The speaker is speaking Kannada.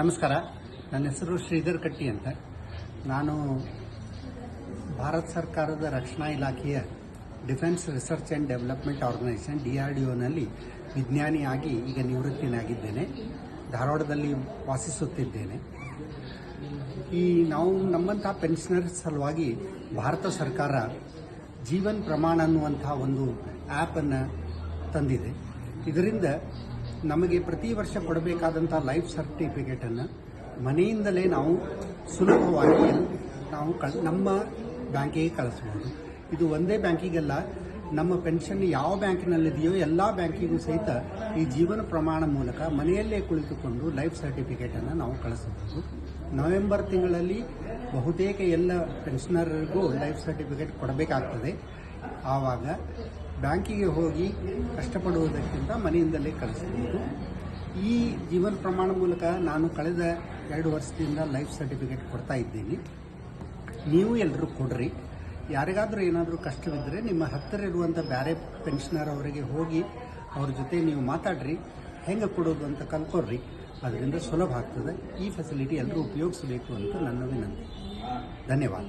ನಮಸ್ಕಾರ, ನನ್ನ ಹೆಸರು ಶ್ರೀಧರ್ ಕಟ್ಟಿ ಅಂತ. ನಾನು ಭಾರತ ಸರ್ಕಾರದ ರಕ್ಷಣಾ ಇಲಾಖೆಯ defence research and development organisation DRDOನಲ್ಲಿ ವಿಜ್ಞಾನಿಯಾಗಿ ಈಗ ನಿವೃತ್ತಿನಾಗಿದ್ದೇನೆ. ಧಾರವಾಡದಲ್ಲಿ ವಾಸಿಸುತ್ತಿದ್ದೇನೆ. ನಾವು ನಮ್ಮಂಥ ಪೆನ್ಷನರ್ ಸಲುವಾಗಿ ಭಾರತ ಸರ್ಕಾರ ಜೀವನ್ ಪ್ರಮಾಣ ಅನ್ನುವಂಥ ಒಂದು ಆ್ಯಪನ್ನು ತಂದಿದೆ. ಇದರಿಂದ ನಮಗೆ ಪ್ರತಿ ವರ್ಷ ಕೊಡಬೇಕಾದಂಥ ಲೈಫ್ ಸರ್ಟಿಫಿಕೇಟನ್ನು ಮನೆಯಿಂದಲೇ ನಾವು ಸುಲಭವಾಗಿ ನಮ್ಮ ಬ್ಯಾಂಕಿಗೆ ಕಳಿಸ್ಬೋದು. ಇದು ಒಂದೇ ಬ್ಯಾಂಕಿಗೆಲ್ಲ, ನಮ್ಮ ಪೆನ್ಷನ್ ಯಾವ ಬ್ಯಾಂಕಿನಲ್ಲಿದೆಯೋ ಎಲ್ಲ ಬ್ಯಾಂಕಿಗೂ ಸಹಿತ ಈ ಜೀವನ ಪ್ರಮಾಣ ಮೂಲಕ ಮನೆಯಲ್ಲೇ ಕುಳಿತುಕೊಂಡು ಲೈಫ್ ಸರ್ಟಿಫಿಕೇಟನ್ನು ನಾವು ಕಳಿಸಬಹುದು. ನವೆಂಬರ್ ತಿಂಗಳಲ್ಲಿ ಬಹುತೇಕ ಎಲ್ಲ ಪೆನ್ಷನರ್ಗೂ ಲೈಫ್ ಸರ್ಟಿಫಿಕೇಟ್ ಕೊಡಬೇಕಾಗ್ತದೆ. ಆವಾಗ ಬ್ಯಾಂಕಿಗೆ ಹೋಗಿ ಕಷ್ಟಪಡುವುದಕ್ಕಿಂತ ಮನೆಯಿಂದಲೇ ಕಳಿಸಬಹುದು. ಈ ಜೀವನ ಪ್ರಮಾಣ ಮೂಲಕ ನಾನು ಕಳೆದ 2 ವರ್ಷದಿಂದ ಲೈಫ್ ಸರ್ಟಿಫಿಕೇಟ್ ಕೊಡ್ತಾ ಇದ್ದೀನಿ. ನೀವು ಎಲ್ಲರೂ ಕೊಡ್ರಿ. ಯಾರಿಗಾದರೂ ಏನಾದರೂ ಕಷ್ಟವಿದ್ದರೆ ನಿಮ್ಮ ಹತ್ತಿರ ಇರುವಂಥ ಬೇರೆ ಪೆನ್ಷನರ್ ಅವರಿಗೆ ಹೋಗಿ ಅವ್ರ ಜೊತೆ ನೀವು ಮಾತಾಡ್ರಿ, ಹೆಂಗೆ ಕೊಡೋದು ಅಂತ ಕಲ್ಕೊಡ್ರಿ. ಅದರಿಂದ ಸುಲಭ ಆಗ್ತದೆ. ಈ ಫೆಸಿಲಿಟಿ ಎಲ್ಲರೂ ಉಪಯೋಗಿಸಬೇಕು ಅಂತ ನನ್ನ ವಿನಂತಿ. ಧನ್ಯವಾದ.